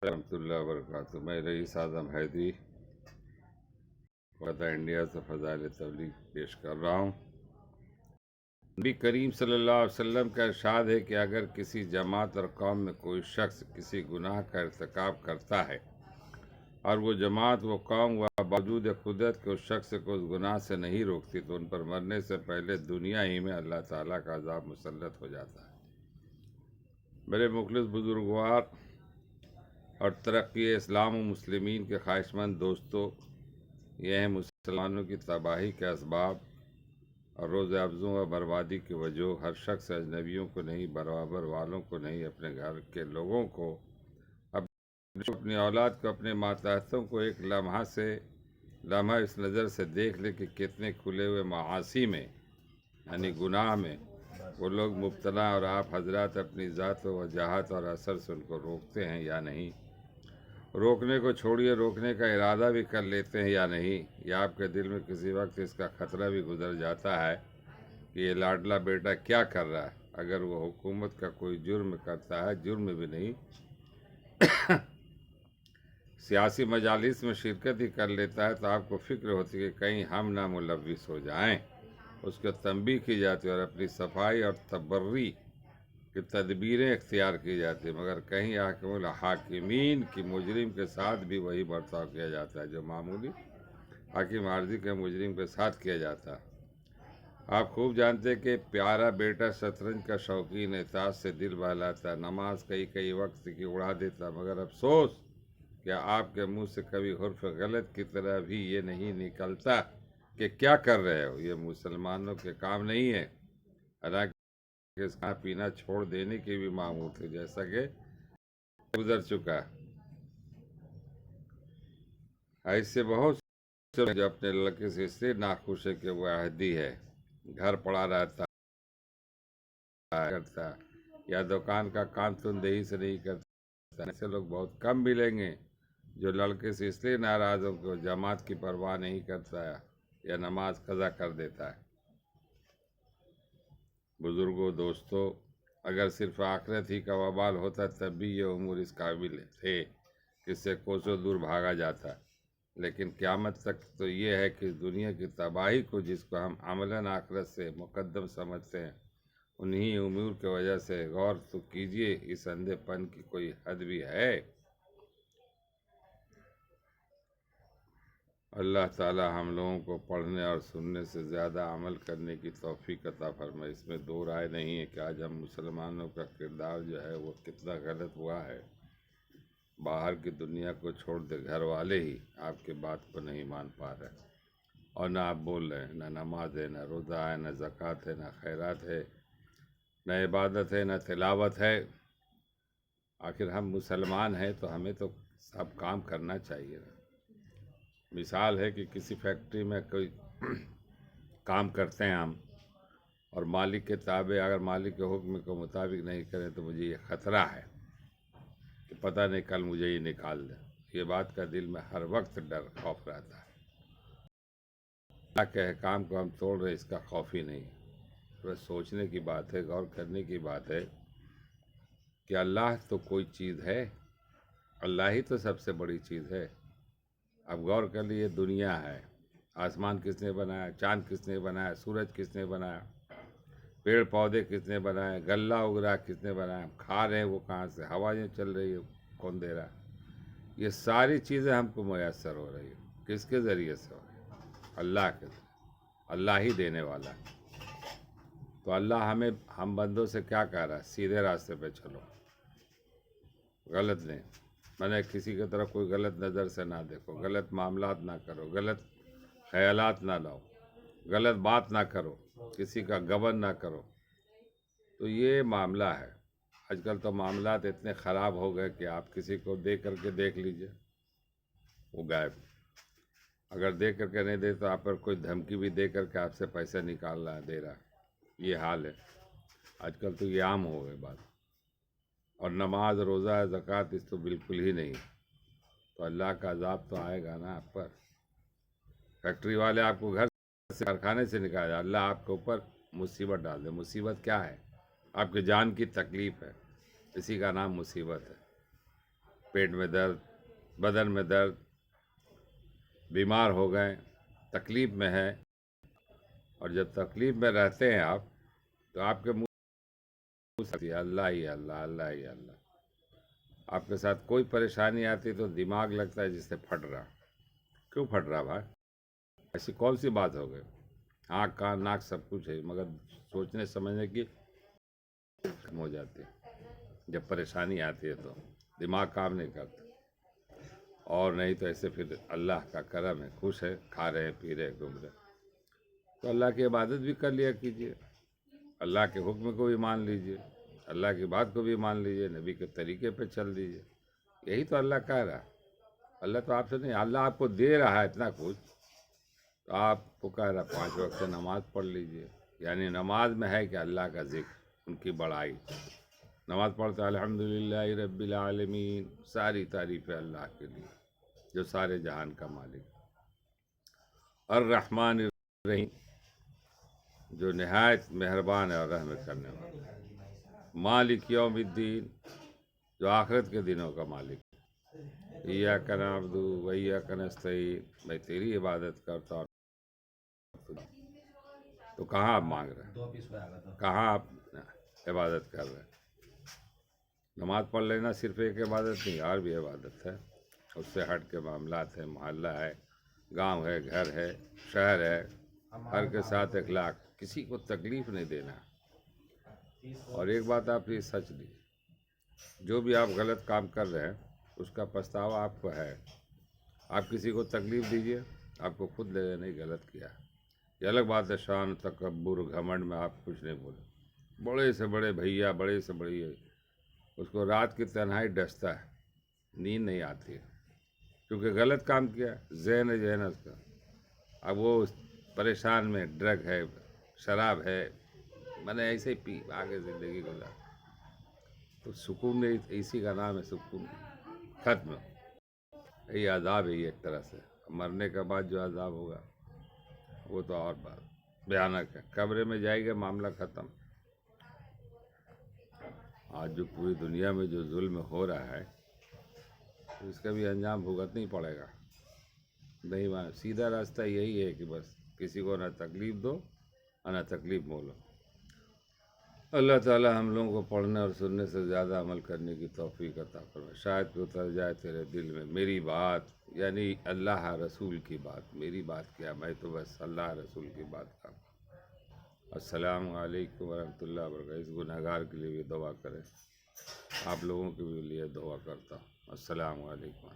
رحمۃ اللہ وبرکاتہ۔ میں رئیس اعظم حیدری کوتا انڈیا سے فضائل تبلیغ پیش کر رہا ہوں۔ نبی کریم صلی اللہ علیہ وسلم کا ارشاد ہے کہ اگر کسی جماعت اور قوم میں کوئی شخص کسی گناہ کا ارتکاب کرتا ہے اور وہ جماعت وہ قوم وہ باوجود قدرت کے اس شخص کو اس گناہ سے نہیں روکتی تو ان پر مرنے سے پہلے دنیا ہی میں اللہ تعالیٰ کا عذاب مسلط ہو جاتا ہے۔ میرے مخلص بزرگوار اور ترقی اسلام و مسلمین کے خواہش مند دوستو، یہ ہیں مسلمانوں کی تباہی کے اسباب اور روز افزوں و بربادی کی وجہ۔ ہر شخص اجنبیوں کو نہیں، برابر والوں کو نہیں، اپنے گھر کے لوگوں کو، اپنی اولاد کو، اپنے ماتحتوں کو ایک لمحہ اس نظر سے دیکھ لے کہ کتنے کھلے ہوئے معاصی میں یعنی گناہ میں وہ لوگ مبتلا، اور آپ حضرات اپنی ذات و وجاہت اور اثر سے ان کو روکتے ہیں یا نہیں۔ روکنے کو چھوڑیے، روکنے کا ارادہ بھی کر لیتے ہیں یا نہیں، یا آپ کے دل میں کسی وقت اس کا خطرہ بھی گزر جاتا ہے کہ یہ لاڈلا بیٹا کیا کر رہا ہے۔ اگر وہ حکومت کا کوئی جرم کرتا ہے، جرم بھی نہیں، سیاسی مجالس میں شرکت ہی کر لیتا ہے، تو آپ کو فکر ہوتی ہے کہ کہیں ہم نہ ملوث ہو جائیں، اس کو تنبیہ کی جاتی ہے اور اپنی صفائی اور تبری کی تدبیریں اختیار کی جاتی ہیں، مگر کہیں حاکم الحاکمین کی مجرم کے ساتھ بھی وہی برتاؤ کیا جاتا ہے جو معمولی حاکم عارضی کے مجرم کے ساتھ کیا جاتا ہے۔ آپ خوب جانتے ہیں کہ پیارا بیٹا شطرنج کا شوقین ہے، تاش سے دل بہلاتا ہے، نماز کئی وقت کی اڑا دیتا ہے، مگر افسوس کیا آپ کے منہ سے کبھی حرف غلط کی طرح بھی یہ نہیں نکلتا کہ کیا کر رہے ہو؟ یہ مسلمانوں کے کام نہیں ہے۔ حالانکہ کھانا پینا چھوڑ دینے کی بھی معمول تھی، جیسا کہ گزر چکا ہے۔ ایسے بہت سے جو اپنے لڑکے سے اس لیے ناخوش ہے کہ وہ عہدی ہے، گھر پڑا رہتا کرتا یا دکان کا کام تندہی سے نہیں کرتا۔ ایسے لوگ بہت کم ملیں گے جو لڑکے سے اس لیے ناراض ہو کہ وہ جماعت کی پرواہ نہیں کرتا ہے یا نماز قضا کر دیتا ہے۔ بزرگوں، دوستو، اگر صرف آخرت ہی کا وبال ہوتا تب بھی یہ امور اس قابل تھے کہ اس سے کوسوں دور بھاگا جاتا، لیکن قیامت تک تو یہ ہے کہ دنیا کی تباہی کو جس کو ہم عملاً آخرت سے مقدم سمجھتے ہیں، انہی امور کی وجہ سے غور تو کیجئے، اس اندھے پن کی کوئی حد بھی ہے؟ اللہ تعالی ہم لوگوں کو پڑھنے اور سننے سے زیادہ عمل کرنے کی توفیق عطا فرمائے۔ اس میں دو رائے نہیں ہے کہ آج ہم مسلمانوں کا کردار جو ہے وہ کتنا غلط ہوا ہے۔ باہر کی دنیا کو چھوڑ دے، گھر والے ہی آپ کے بات کو نہیں مان پا رہے، اور نہ آپ بول رہے ہیں، نہ نماز ہے، نہ روزہ ہے، نہ زکوٰۃ ہے، نہ خیرات ہے، نہ عبادت ہے، نہ تلاوت ہے۔ آخر ہم مسلمان ہیں تو ہمیں تو سب کام کرنا چاہیے نا۔ مثال ہے کہ کسی فیکٹری میں کوئی کام کرتے ہیں ہم، اور مالک کے تابع اگر مالک کے حکم کے مطابق نہیں کریں تو مجھے یہ خطرہ ہے کہ پتہ نہیں کل مجھے یہ نکال دیں۔ یہ بات کا دل میں ہر وقت ڈر خوف رہتا ہے۔ اللہ کے احکام کو ہم توڑ رہے، اس کا خوف ہی نہیں۔ بس سوچنے کی بات ہے، غور کرنے کی بات ہے کہ اللہ تو کوئی چیز ہے، اللہ ہی تو سب سے بڑی چیز ہے۔ اب غور کر لیے، دنیا ہے، آسمان کس نے بنایا، چاند کس نے بنایا، سورج کس نے بنایا، پیڑ پودے کس نے بنائے، غلہ اگ رہا کس نے بنایا، کھا رہے ہیں وہ کہاں سے، ہوائیں چل رہی ہے کون دے رہا ہے؟ یہ ساری چیزیں ہم کو میسر ہو رہی ہے، کس کے ذریعے سے ہو رہی ہے؟ اللہ کے ذریعے، اللہ ہی دینے والا ہے۔ تو اللہ ہم بندوں سے کیا کہہ رہا ہے؟ سیدھے راستے پہ چلو، غلط نہیں، میں نے کسی کی طرف کوئی غلط نظر سے نہ دیکھو، غلط معاملات نہ کرو، غلط خیالات نہ لاؤ، غلط بات نہ کرو، کسی کا گبن نہ کرو۔ تو یہ معاملہ ہے۔ آج کل تو معاملات اتنے خراب ہو گئے کہ آپ کسی کو دے کر کے دیکھ لیجئے، وہ غائب۔ اگر دے کر کے نہیں دے تو آپ پر کوئی دھمکی بھی دے کر کے آپ سے پیسہ نکال رہا ہے، دے رہا ہے۔ یہ حال ہے آج کل، تو یہ عام ہو گئے بات۔ اور نماز، روزہ، زکوٰۃ اس تو بالکل ہی نہیں، تو اللہ کا عذاب تو آئے گا نا آپ پر۔ فیکٹری والے آپ کو گھر سے، کارخانے سے نکالا جائے، اللہ آپ کے اوپر مصیبت ڈال دے۔ مصیبت کیا ہے؟ آپ کی جان کی تکلیف ہے، اسی کا نام مصیبت ہے۔ پیٹ میں درد، بدن میں درد، بیمار ہو گئے، تکلیف میں ہے، اور جب تکلیف میں رہتے ہیں آپ تو آپ کے منہ سے اللہ ہی اللہ، اللہ ہی اللہ۔ آپ کے ساتھ کوئی پریشانی آتی تو دماغ لگتا ہے جس سے پھٹ رہا۔ کیوں پھٹ رہا بھائی؟ ایسی کون سی بات ہو گئی؟ آنکھ کان ناک سب کچھ ہے، مگر سوچنے سمجھنے کی ختم ہو جاتی ہے۔ جب پریشانی آتی ہے تو دماغ کام نہیں کرتا، اور نہیں تو ایسے پھر اللہ کا کرم ہے، خوش ہے، کھا رہے پی رہے گھوم رہے، تو اللہ کی عبادت بھی کر لیا کیجیے، اللہ کے حکم کو بھی مان لیجیے، اللہ کی بات کو بھی مان لیجیے، نبی کے طریقے پہ چل دیجیے۔ یہی تو اللہ کہہ رہا ہے۔ اللہ تو آپ سے نہیں، اللہ آپ کو دے رہا ہے اتنا کچھ، تو آپ کو کہہ رہا 5 وقت سے نماز پڑھ لیجیے۔ یعنی نماز میں ہے کہ اللہ کا ذکر، ان کی بڑائی۔ نماز پڑھتے الحمدللہ رب العالمین، ساری تعریف ہے اللہ کے لیے جو سارے جہان کا مالک، الرحمن الرحیم جو نہایت مہربان ہے اور رحم کرنے والا، مالک یوم الدین جو آخرت کے دنوں کا مالک، ایاک نعبد و ایاک نستعین، میں تیری عبادت کرتا ہوں۔ تو کہاں آپ مانگ رہے ہیں؟ کہاں آپ عبادت کر رہے ہیں؟ نماز پڑھ لینا صرف ایک عبادت نہیں، اور بھی عبادت ہے، اس سے ہٹ کے معاملات ہیں، محلہ ہے، گاؤں ہے، گھر ہے، شہر ہے، ہر کے ساتھ اخلاق، کسی کو تکلیف نہیں دینا۔ اور ایک بات آپ یہ سچ لیجیے، جو بھی آپ غلط کام کر رہے ہیں اس کا پچھتاوا آپ کو ہے۔ آپ کسی کو تکلیف دیجیے، آپ کو خود لگے نہیں غلط کیا۔ یہ الگ بات ہے شان، تکبر، گھمنڈ میں آپ کچھ نہیں بولے، بڑے سے بڑے بھیا، بڑے سے بڑی، اس کو رات کی تنہائی ڈستا ہے، نیند نہیں آتی ہے، کیونکہ غلط کام کیا، ذہن ہے ذہن اس کا۔ اب وہ پریشان میں ڈرگ ہے، شراب ہے، میں نے ایسے ہی پی آگے زندگی گزار، تو سکون نہیں، اسی کا نام ہے سکون، ختم۔ یہی عذاب ہے یہ ایک طرح سے۔ مرنے کے بعد جو عذاب ہوگا وہ تو اور بات بھیانک ہے، قبر میں جائے گا معاملہ ختم۔ آج جو پوری دنیا میں جو ظلم ہو رہا ہے تو اس کا بھی انجام بھگتنا ہی پڑے گا۔ نہیں، سیدھا راستہ یہی ہے کہ بس کسی کو نہ تکلیف دو اور نہ تکلیف مولو۔ اللہ تعالی ہم لوگوں کو پڑھنے اور سننے سے زیادہ عمل کرنے کی توفیق عطا فرمائے۔ شاید کہ اتر جائے تیرے دل میں میری بات، یعنی اللہ رسول کی بات، میری بات کیا، میں تو بس اللہ رسول کی بات کا۔ السلام علیکم ورحمۃ اللہ وبرکاتہ۔ اس گنہگار کے لیے بھی دعا کریں، آپ لوگوں کے بھی لیے دعا کرتا ہوں۔ السلام علیکم۔